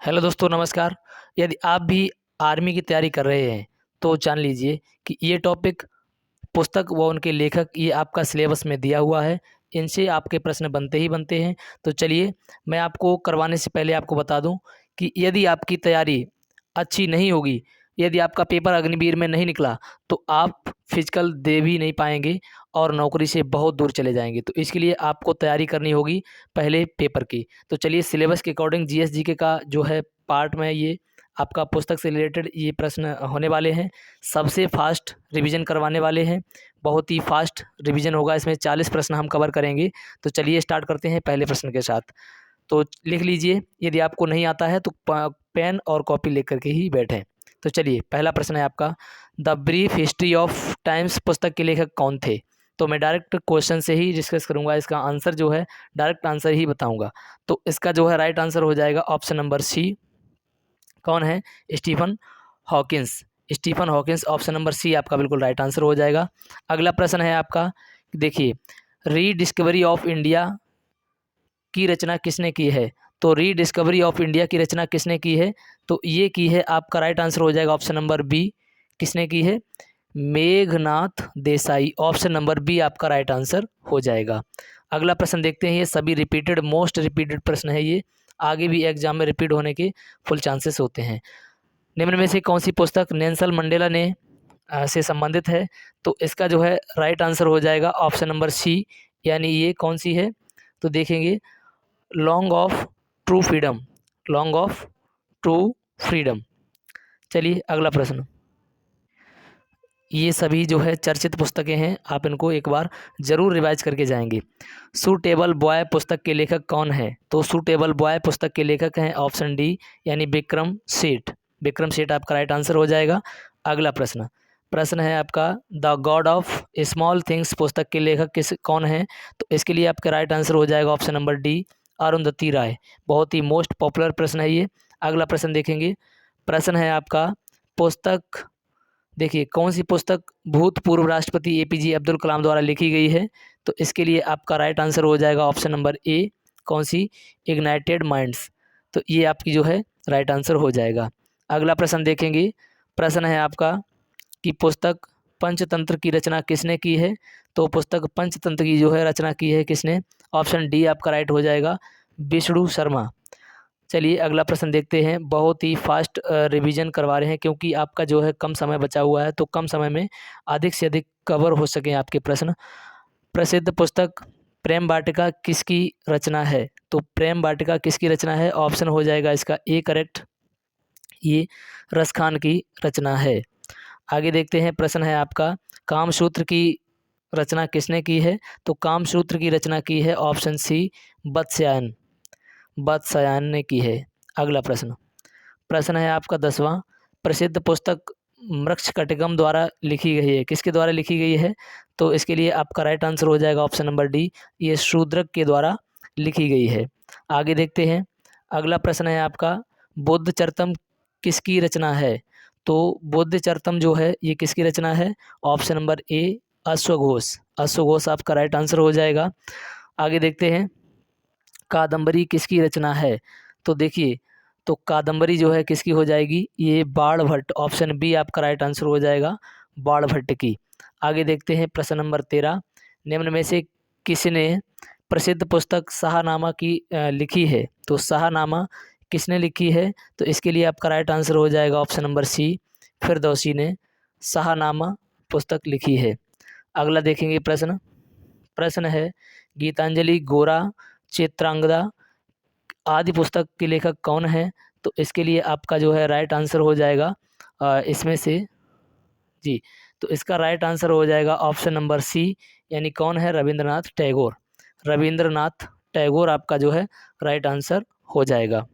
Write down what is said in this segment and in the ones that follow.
Hello दोस्तों, नमस्कार। यदि आप भी आर्मी की तैयारी कर रहे हैं तो जान लीजिए कि ये टॉपिक, पुस्तक व उनके लेखक, ये आपका सिलेबस में दिया हुआ है। इनसे आपके प्रश्न बनते ही बनते हैं। तो चलिए, मैं आपको करवाने से पहले आपको बता दूं कि यदि आपकी तैयारी अच्छी नहीं होगी, यदि आपका पेपर अग्निवीर में नहीं निकला, तो आप फिजिकल दे भी नहीं पाएंगे और नौकरी से बहुत दूर चले जाएंगे। तो इसके लिए आपको तैयारी करनी होगी पहले पेपर की। तो चलिए, सिलेबस के अकॉर्डिंग जीएस जीके का जो है पार्ट में ये आपका पुस्तक से रिलेटेड ये प्रश्न होने वाले हैं। सबसे फास्ट रिवीजन करवाने वाले हैं, बहुत ही फास्ट रिवीजन होगा। इसमें 40 प्रश्न हम कवर करेंगे। तो चलिए स्टार्ट करते हैं पहले प्रश्न के साथ। तो लिख लीजिए, यदि आपको नहीं आता है तो पेन और कॉपी लेकर के ही बैठें। तो चलिए, पहला प्रश्न है आपका, the brief history of times पुस्तक के लेखक कौन थे? तो मैं डायरेक्ट क्वेश्चन से ही डिस्कस करूंगा, इसका आंसर जो है डायरेक्ट आंसर ही बताऊंगा। तो इसका जो है राइट आंसर हो जाएगा ऑप्शन नंबर सी। कौन है? Stephen Hawkins. Stephen Hawkins, option number C आपका बिल्कुल राइट आंसर हो जाएगा। अगला प्रश्न है आपका, देखिए, रीडिस्कवरी ऑफ इंडिया की रचना किसने की है? तो रीडिस्कवरी ऑफ इंडिया की रचना किसने की है? तो ये की है, आपका राइट आंसर हो जाएगा ऑप्शन नंबर बी। किसने की है? Meghnad Desai. Option number B आपका राइट आंसर हो जाएगा। अगला प्रश्न देखते हैं, ये सभी रिपीटेड, मोस्ट रिपीटेड प्रश्न है ये, आगे भी एग्जाम में रिपीट होने के फुल चांसेस होते हैं। निम्न में से कौन सी पुस्तक नेल्सन मंडेला ने से संबंधित है? तो इसका जो है राइट आंसर हो जाएगा ऑप्शन नंबर सी, यानी ये कौन सी है? तो देखेंगे, long off true freedom. Long off true freedom. चलिए अगला प्रश्न। ये सभी जो है चर्चित पुस्तकें हैं, आप इनको एक बार ज़रूर रिवाइज करके जाएंगे। सूटेबल बॉय पुस्तक के लेखक कौन है? तो सूटेबल बॉय पुस्तक के लेखक हैं ऑप्शन डी, यानी विक्रम सेठ। विक्रम सेठ आपका राइट आंसर हो जाएगा। अगला प्रश्न, प्रश्न है आपका, the God of small things पुस्तक के लेखक कौन है? तो इसके लिए आपका राइट आंसर हो जाएगा ऑप्शन नंबर डी, अरुंधति राय। बहुत ही मोस्ट पॉपुलर प्रश्न है ये। अगला प्रश्न देखेंगे, प्रश्न है आपका, पुस्तक, देखिए, कौन सी पुस्तक भूतपूर्व राष्ट्रपति एपीजे अब्दुल कलाम द्वारा लिखी गई है? तो इसके लिए आपका राइट आंसर हो जाएगा ऑप्शन नंबर ए, कौन सी? Ignited minds. तो ये आपकी जो है राइट आंसर हो जाएगा। अगला प्रश्न देखेंगे, प्रश्न है आपका कि पुस्तक पंचतंत्र की रचना किसने की है? तो पुस्तक पंचतंत्र की जो है रचना की है किसने? ऑप्शन डी आपका राइट हो जाएगा, विष्णु शर्मा। चलिए अगला प्रश्न देखते हैं। बहुत ही फास्ट रिवीजन करवा रहे हैं क्योंकि आपका जो है कम समय बचा हुआ है, तो कम समय में अधिक से अधिक कवर हो सके आपके प्रश्न। प्रसिद्ध पुस्तक प्रेम वाटिका किसकी रचना है? तो प्रेम वाटिका किसकी रचना है? ऑप्शन हो जाएगा इसका ए करेक्ट, ये रसखान की रचना है। आगे देखते हैं, प्रश्न है आपका, कामसूत्र की रचना किसने की है? तो कामसूत्र की रचना की है ऑप्शन सी, वत्स्यायन। वत्स्यायन ने की है। अगला प्रश्न, प्रश्न है आपका 10वां, प्रसिद्ध पुस्तक मृच्छकटिकम द्वारा लिखी गई है, किसके द्वारा लिखी गई है? तो इसके लिए आपका राइट आंसर हो जाएगा ऑप्शन नंबर डी, ये शूद्रक के द्वारा लिखी गई है। आगे देखते हैं, अगला प्रश्न है आपका, बुद्ध चरितम किसकी रचना है? तो बुद्ध चरितम जो है ये किसकी रचना है? Option number A, अश्वघोष। अश्वघोष आपका राइट आंसर हो जाएगा। आगे देखते हैं, कादम्बरी किसकी रचना है? तो देखिए, तो कादम्बरी जो है किसकी हो जाएगी? ये बाणभट्ट। ऑप्शन बी आपका राइट आंसर हो जाएगा, बाणभट्ट की। आगे देखते हैं, प्रश्न नंबर 13, निम्न में से किसने प्रसिद्ध पुस्तक शाहनामा की लिखी है? तो शाहनामा किसने लिखी है? तो इसके लिए आपका राइट आंसर हो जाएगा ऑप्शन नंबर सी, फिरदौसी ने शाहनामा पुस्तक लिखी है। अगला देखेंगे प्रश्न। प्रश्न है, गीतांजलि गोरा चित्रांगदा आदि पुस्तक के लेखक कौन है? तो इसके लिए आपका जो है राइट आंसर हो जाएगा इसमें से, जी, तो इसका राइट आंसर हो जाएगा ऑप्शन नंबर सी, यानी कौन है? रविंद्रनाथ टैगोर। रविंद्रनाथ टैगोर आपका जो है राइट आंसर हो जाएगा।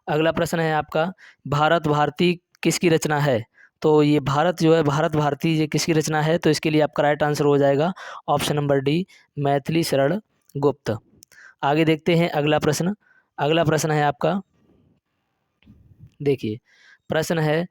अगला प्रश्न है आपका, भारत भारती किसकी रचना है? तो ये भारत जो है, भारत भारती ये किसकी रचना है? तो इसके लिए आपका राइट आंसर हो जाएगा option number D, Maithili Sharan Gupt. आगे देखते हैं अगला प्रश्न। अगला प्रश्न है आपका, देखिए, प्रश्न है,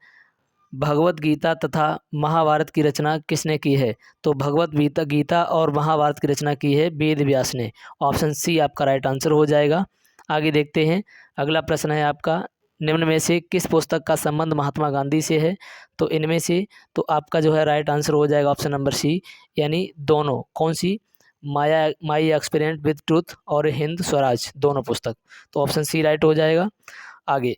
भगवत गीता तथा महाभारत की रचना किसने की है? तो भगवत गीता गीता और महाभारत की रचना की है वेद व्यास ने। ऑप्शन सी आपका राइट आंसर हो जाएगा। आगे देखते हैं, अगला प्रश्न है आपका, निम्न में से किस पुस्तक का संबंध महात्मा गांधी से है? तो इनमें से तो आपका जो है राइट आंसर हो जाएगा ऑप्शन नंबर सी, यानी दोनों। कौन सी? माया माई एक्सपेरिमेंट विद ट्रूथ और हिंद स्वराज, दोनों पुस्तक। तो ऑप्शन सी राइट हो जाएगा। आगे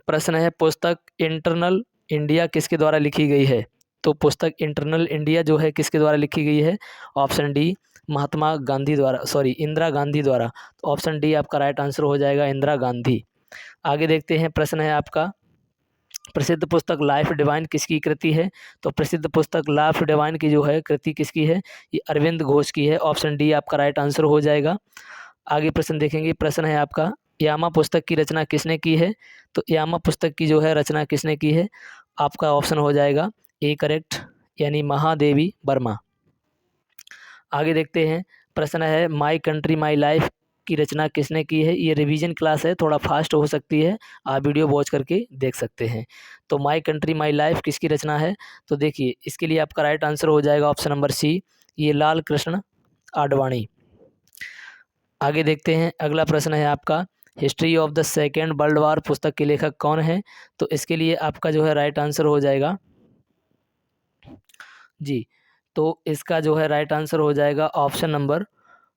प्रश्न है, पुस्तक इंटरनल इंडिया किसके द्वारा लिखी गई है? तो पुस्तक इंटरनल इंडिया जो है किसके द्वारा लिखी गई है? ऑप्शन डी, महात्मा गांधी द्वारा, सॉरी इंदिरा गांधी द्वारा। तो ऑप्शन डी आपका राइट आंसर हो जाएगा, इंदिरा गांधी। आगे देखते हैं, प्रश्न है आपका, प्रसिद्ध पुस्तक लाइफ डिवाइन किसकी कृति है? तो प्रसिद्ध पुस्तक लाइफ डिवाइन की जो है कृति किसकी है? ये अरविंद घोष की है। ऑप्शन डी आपका राइट आंसर हो जाएगा। आगे प्रश्न देखेंगे, प्रश्न है आपका, यामा पुस्तक की रचना किसने की है? तो यामा पुस्तक की जो है रचना किसने की है? आपका ऑप्शन हो जाएगा ए करेक्ट, यानी महादेवी वर्मा। आगे देखते हैं, प्रश्न है, माई कंट्री माई लाइफ की रचना किसने की है? ये रिवीजन क्लास है, थोड़ा फास्ट हो सकती है, आप वीडियो वॉच करके देख सकते हैं। तो माई कंट्री माई लाइफ किसकी रचना है? तो देखिए, इसके लिए आपका राइट आंसर हो जाएगा ऑप्शन नंबर सी, ये लाल कृष्ण आडवाणी। आगे देखते हैं, अगला प्रश्न है आपका, history of the second world war पुस्तक के लेखक कौन है? तो इसके लिए आपका जो है राइट आंसर हो जाएगा जी, तो इसका जो है राइट आंसर हो जाएगा ऑप्शन नंबर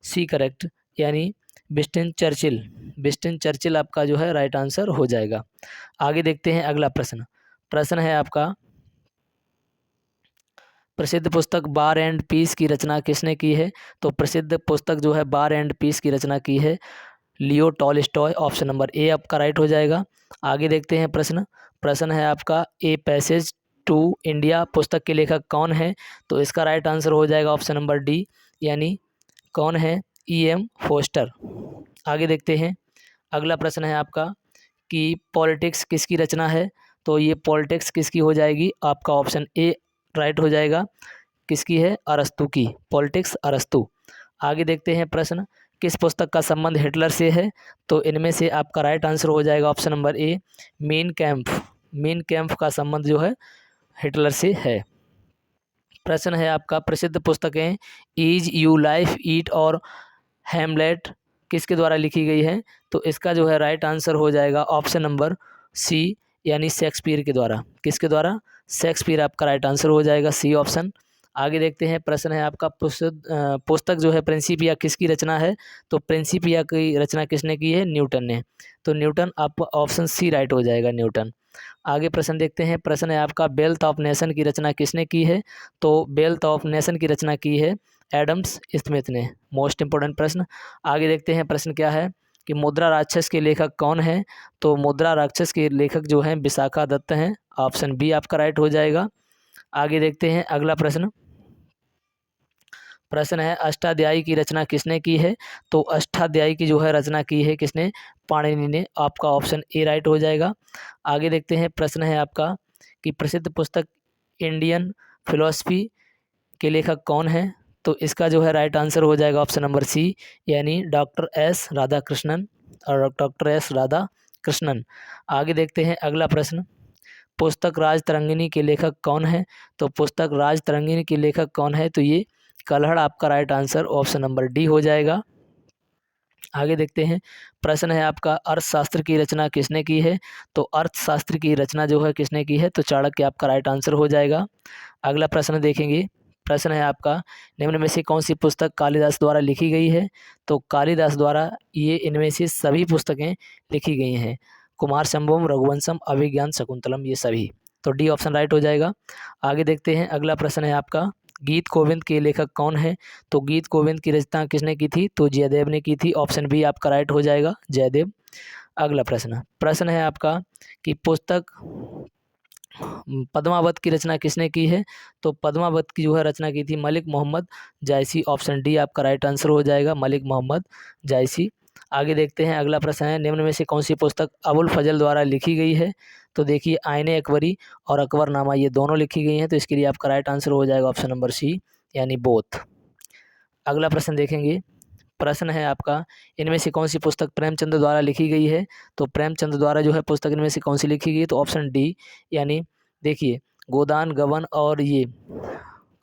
सी करेक्ट, यानी विंस्टन चर्चिल। विंस्टन चर्चिल आपका जो है राइट आंसर हो जाएगा। आगे देखते हैं अगला प्रश्न। प्रश्न है आपका, प्रसिद्ध पुस्तक बार एंड पीस की रचना किसने की है? तो प्रसिद्ध पुस्तक जो है बार एंड पीस की रचना की है लियो टॉलस्टॉय। ऑप्शन नंबर ए आपका राइट हो जाएगा। आगे देखते हैं प्रश्न। प्रश्न है आपका, ए पैसेज टू इंडिया पुस्तक के लेखक कौन है? तो इसका राइट आंसर हो जाएगा ऑप्शन नंबर डी, यानी कौन है? E.M. फोस्टर। आगे देखते हैं, अगला प्रश्न है आपका कि पॉलिटिक्स किसकी रचना है? तो ये पॉलिटिक्स किसकी हो जाएगी? आपका ऑप्शन ए राइट हो जाएगा। किसकी है? अरस्तु की। पॉलिटिक्स अरस्तु। आगे देखते हैं प्रश्न, किस पुस्तक का संबंध हिटलर से है? तो इनमें से आपका राइट आंसर हो जाएगा option number A, main camp. Main camp का संबंध जो है हिटलर से है। प्रश्न है आपका, प्रसिद्ध पुस्तकें इज यू लाइफ ईट और हैमलेट किसके द्वारा लिखी गई है? तो इसका जो है राइट आंसर हो जाएगा ऑप्शन नंबर सी, यानी शेक्सपियर के द्वारा। किसके द्वारा? शेक्सपियर आपका राइट आंसर हो जाएगा, सी ऑप्शन। आगे देखते हैं, प्रश्न है आपका, पुस्तक जो है प्रिंसिपिया किसकी रचना है? तो प्रिंसिपिया की रचना किसने की है? न्यूटन ने। तो न्यूटन आपका ऑप्शन सी राइट हो जाएगा, न्यूटन। आगे प्रश्न देखते हैं, प्रश्न है आपका, वेल्थ ऑफ नेशन की रचना किसने की है? तो वेल्थ ऑफ नेशन की रचना की है एडम्स स्मिथ ने। मोस्ट इंपोर्टेंट प्रश्न। आगे देखते हैं, प्रश्न क्या है कि मुद्रा राक्षस के लेखक कौन है? तो मुद्रा राक्षस के लेखक जो हैं विशाखा दत्त हैं। ऑप्शन बी आपका राइट हो जाएगा। आगे देखते हैं अगला प्रश्न। प्रश्न है, अष्टाध्यायी की रचना किसने की है? तो अष्टाध्यायी की जो है रचना की है किसने? पाणिनि ने। आपका ऑप्शन ए राइट हो जाएगा। आगे देखते हैं, प्रश्न है आपका कि प्रसिद्ध पुस्तक इंडियन फिलॉसफी के लेखक कौन है? तो इसका जो है राइट आंसर हो जाएगा ऑप्शन नंबर सी, यानी डॉक्टर एस राधाकृष्णन और डॉक्टर एस राधाकृष्णन। आगे देखते हैं अगला प्रश्न। पुस्तक राज तरंगिणी के लेखक कौन है? तो पुस्तक राज तरंगिणी के लेखक कौन है? तो ये कल्हड़ आपका right answer option number D हो जाएगा। आगे देखते हैं, प्रश्न है आपका, अर्थशास्त्र की रचना किसने की है? तो अर्थशास्त्र की रचना जो है किसने की है? तो चाणक्य आपका राइट आंसर हो जाएगा। अगला प्रश्न देखेंगे। प्रश्न है आपका, निम्न में से कौन सी पुस्तक कालिदास द्वारा लिखी गई है? तो कालिदास द्वारा ये इनमें से सभी पुस्तकें लिखी गई हैं, कुमार संभवम, रघुवंशम, अभिज्ञान शकुंतलम, ये सभी। तो डी ऑप्शन राइट हो जाएगा। आगे देखते हैं, अगला प्रश्न है आपका, गीत गोविंद के लेखक कौन है? तो गीत गोविंद की रचना किसने की थी? तो जयदेव ने की थी। ऑप्शन बी आपका राइट हो जाएगा, जयदेव। अगला प्रश्न है आपका कि पुस्तक पद्मावत की रचना किसने की है? तो पद्मावत की जो है रचना की थी मलिक मोहम्मद जायसी। ऑप्शन डी आपका राइट आंसर हो जाएगा, मलिक मोहम्मद जायसी। आगे देखते हैं, अगला प्रश्न है, निम्न में से कौन सी पुस्तक अबुल फजल द्वारा लिखी गई है? तो देखिए, आईने अकबरी और अकबरनामा ये दोनों लिखी गई हैं, तो इसके लिए आपका राइट आंसर हो जाएगा ऑप्शन नंबर सी, यानी बोथ। अगला प्रश्न देखेंगे। प्रश्न है आपका, इनमें से कौन सी पुस्तक प्रेमचंद द्वारा लिखी गई है? तो प्रेमचंद द्वारा जो है पुस्तक इनमें से कौन सी लिखी गई है? तो ऑप्शन डी, यानी देखिए, गोदान, गबन और ये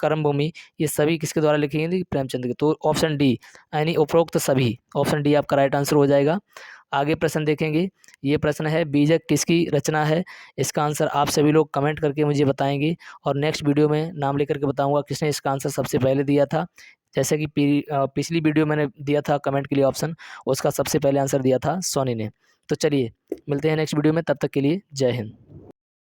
कर्मभूमि, ये सभी किसके द्वारा लिखी गई थी? प्रेमचंद के। तो ऑप्शन डी, यानी उपरोक्त सभी। ऑप्शन डी आपका राइट आंसर हो जाएगा। आगे प्रश्न देखेंगे। ये प्रश्न है, बीजक किसकी रचना है? इसका आंसर आप सभी लोग कमेंट करके मुझे बताएंगे और नेक्स्ट वीडियो में नाम लेकर के बताऊंगा किसने इसका आंसर सबसे पहले दिया था। जैसे कि पिछली वीडियो मैंने दिया था कमेंट के लिए ऑप्शन, उसका सबसे पहले आंसर दिया था सोनी ने। तो चलिए मिलते हैं नेक्स्ट वीडियो में, तब तक के लिए जय हिंद।